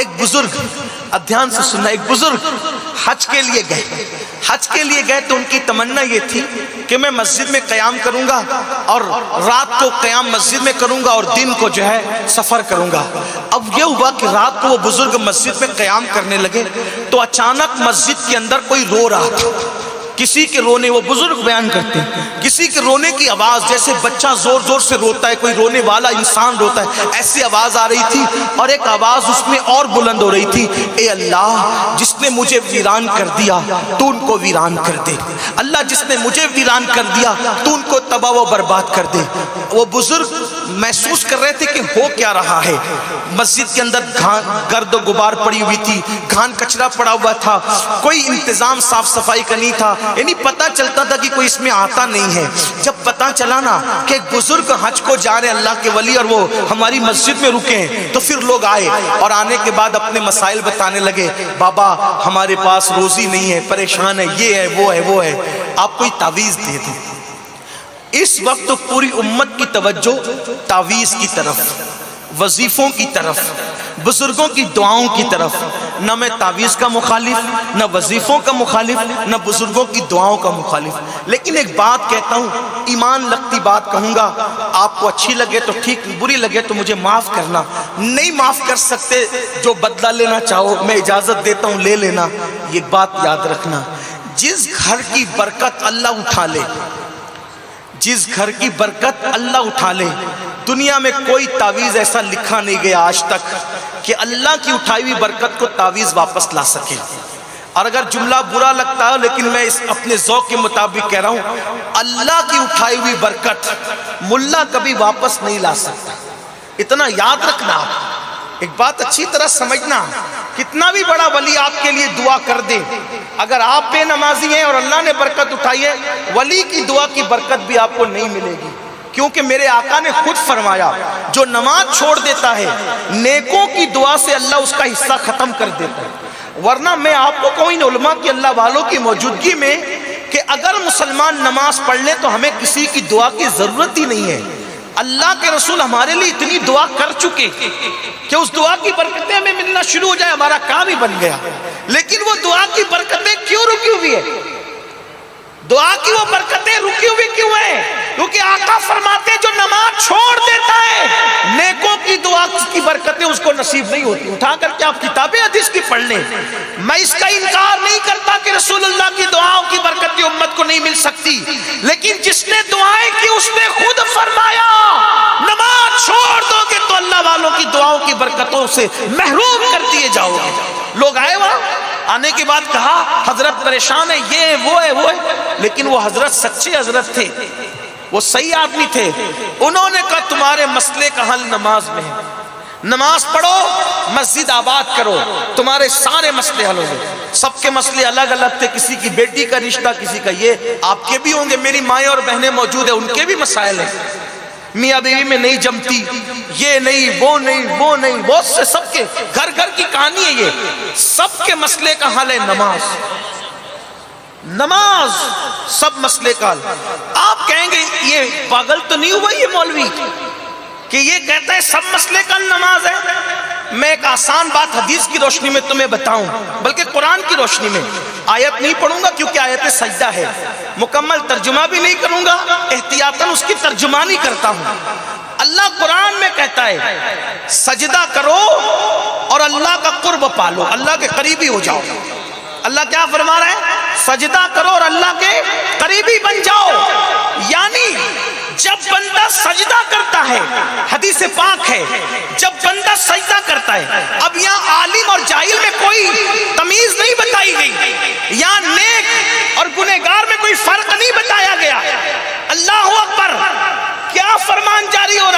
ایک بزرگ، دھیان سے سننا، ایک بزرگ حج کے لیے گئے. حج کے لیے گئے تو ان کی تمنا یہ تھی کہ میں مسجد میں قیام کروں گا اور رات کو قیام مسجد میں کروں گا اور دن کو جو ہے سفر کروں گا. اب یہ ہوا کہ رات کو وہ بزرگ مسجد میں قیام کرنے لگے تو اچانک مسجد کے اندر کوئی رو رہا تھا. کسی کے رونے، وہ بزرگ بیان کرتے ہیں، کسی کے رونے کی آواز جیسے بچہ زور زور سے روتا ہے، کوئی رونے والا انسان روتا ہے، ایسی آواز آ رہی تھی. اور ایک آواز اس میں اور بلند ہو رہی تھی، اے اللہ جس نے مجھے ویران کر دیا تو ان کو ویران کر دے. اللہ جس نے مجھے ویران کر دیا تو ان کو تباہ و برباد کر دے. وہ بزرگ محسوس کر رہے تھے کہ ہو کیا رہا ہے. مسجد کے اندر گرد و غبار پڑی ہوئی تھی، گھان کچرا پڑا ہوا تھا، کوئی انتظام صاف صفائی کا نہیں تھا، یعنی پتہ چلتا تھا کہ کوئی اس میں آتا نہیں ہے. جب پتہ چلا نا کہ ایک بزرگ حج کو جا رہے اللہ کے ولی اور وہ ہماری مسجد میں رکے ہیں تو پھر لوگ آئے اور آنے کے بعد اپنے مسائل بتانے لگے. بابا ہمارے پاس روزی نہیں ہے، پریشان ہے، یہ ہے وہ ہے وہ ہے، آپ کوئی تعویذ دے دیں. اس وقت تو پوری امت کی توجہ تعویذ کی طرف، وظیفوں کی طرف، بزرگوں کی دعاؤں کی طرف. نہ میں تعویذ کا مخالف، نہ وظیفوں کا مخالف، نہ بزرگوں کی دعاؤں کا مخالف. لیکن ایک بات کہتا ہوں، ایمان لگتی بات کہوں گا، آپ کو اچھی لگے تو ٹھیک، بری لگے تو مجھے معاف کرنا. نہیں معاف کر سکتے، جو بدلہ لینا چاہو میں اجازت دیتا ہوں لے لینا. یہ بات یاد رکھنا، جس گھر کی برکت اللہ اٹھا لے، جس گھر کی برکت اللہ اٹھا لے، دنیا میں کوئی تعویذ ایسا لکھا نہیں گیا آج تک کہ اللہ کی اٹھائی ہوئی برکت کو تعویذ واپس لا سکے. اور اگر جملہ برا لگتا ہے لیکن میں اس اپنے ذوق کے مطابق کہہ رہا ہوں، اللہ کی اٹھائی ہوئی برکت ملا کبھی واپس نہیں لا سکتا. اتنا یاد رکھنا. ایک بات اچھی طرح سمجھنا، کتنا بھی بڑا ولی آپ کے لیے دعا کر دے، اگر آپ بے نمازی ہیں اور اللہ نے برکت اٹھائی ہے، ولی کی دعا کی برکت بھی آپ کو نہیں ملے گی. کیونکہ میرے آقا نے خود فرمایا، جو نماز چھوڑ دیتا ہے نیکوں کی دعا سے اللہ اس کا حصہ ختم کر دیتا ہے. ورنہ میں آپ کو کہوں ان علماء کی، اللہ والوں کی موجودگی میں، کہ اگر مسلمان نماز پڑھ لے تو ہمیں کسی کی دعا کی ضرورت ہی نہیں ہے. اللہ کے رسول ہمارے لیے اتنی دعا کر چکے کہ اس دعا کی برکتیں ہمیں ملنا شروع ہو جائے، ہمارا کام ہی بن گیا. لیکن وہ دعا کی برکتیں کیوں رکی ہوئی ہے؟ دعا کی وہ برکتیں رکی ہوئی کیوں ہیں؟ کیونکہ آقا فرماتے ہیں جو نماز چھوڑ دیتا ہے نیکوں کی دعا کی برکتیں اس کو نصیب نہیں ہوتی. اٹھا کر کے آپ کتابیں حدیث کی پڑھ لیں. میں اس کا انکار نہیں کرتا کہ رسول اللہ کی دعاؤں کی برکتیں امت کو نہیں مل سکتی، لیکن جس نے دعائیں کی اس نے خود فرمایا نماز چھوڑ دو گے تو اللہ والوں کی دعاؤں کی برکتوں سے محروم کر دیے جاؤ گے. لوگ آئے وہاں، آنے کے بعد کہا حضرت پریشان ہے، یہ وہ ہے وہ ہے، لیکن وہ حضرت سچے حضرت تھے، وہ صحیح آدمی تھے. انہوں نے کہا تمہارے مسئلے کا حل نماز میں ہے، نماز پڑھو، مسجد آباد کرو، تمہارے سارے مسئلے حل ہو گئے. سب کے مسئلے الگ الگ تھے، کسی کی بیٹی کا رشتہ، کسی کا یہ، آپ کے بھی ہوں گے، میری مائیں اور بہنیں موجود ہیں، ان کے بھی مسائل ہیں. میاں بیوی میں نہیں جمتی، یہ نہیں وہ نہیں وہ نہیں، بہت سے، سب کے گھر گھر کی کہانی ہے. یہ سب کے مسئلے کا حل ہے نماز. نماز سب مسئلے کا حل. آپ کہیں گے یہ پاگل تو نہیں ہوا یہ مولوی کہ یہ کہتا ہے سب مسئلے کا نماز ہے؟ میں ایک آسان بات حدیث کی روشنی میں تمہیں بتاؤں، بلکہ قرآن کی روشنی میں. آیت نہیں پڑھوں گا کیونکہ آیت سجدہ ہے، مکمل ترجمہ بھی نہیں کروں گا، احتیاطاً اس کی ترجمانی کرتا ہوں. اللہ قرآن میں کہتا ہے سجدہ کرو اور اللہ کا قرب پالو، اللہ کے قریبی ہو جاؤ. اللہ کیا فرما رہا ہے؟ سجدہ کرو اور اللہ کے قریبی بن جاؤ. یعنی جب بندہ سجدہ کرتا ہے، حدیث پاک ہے، جب بندہ سجدہ کرتا ہے، اب یہاں عالم اور جاہل میں کوئی تمیز نہیں بتائی گئی، یہاں نیک اور گنہگار میں کوئی فرق نہیں بتایا گیا. اللہ اکبر، کیا فرمان جاری ہو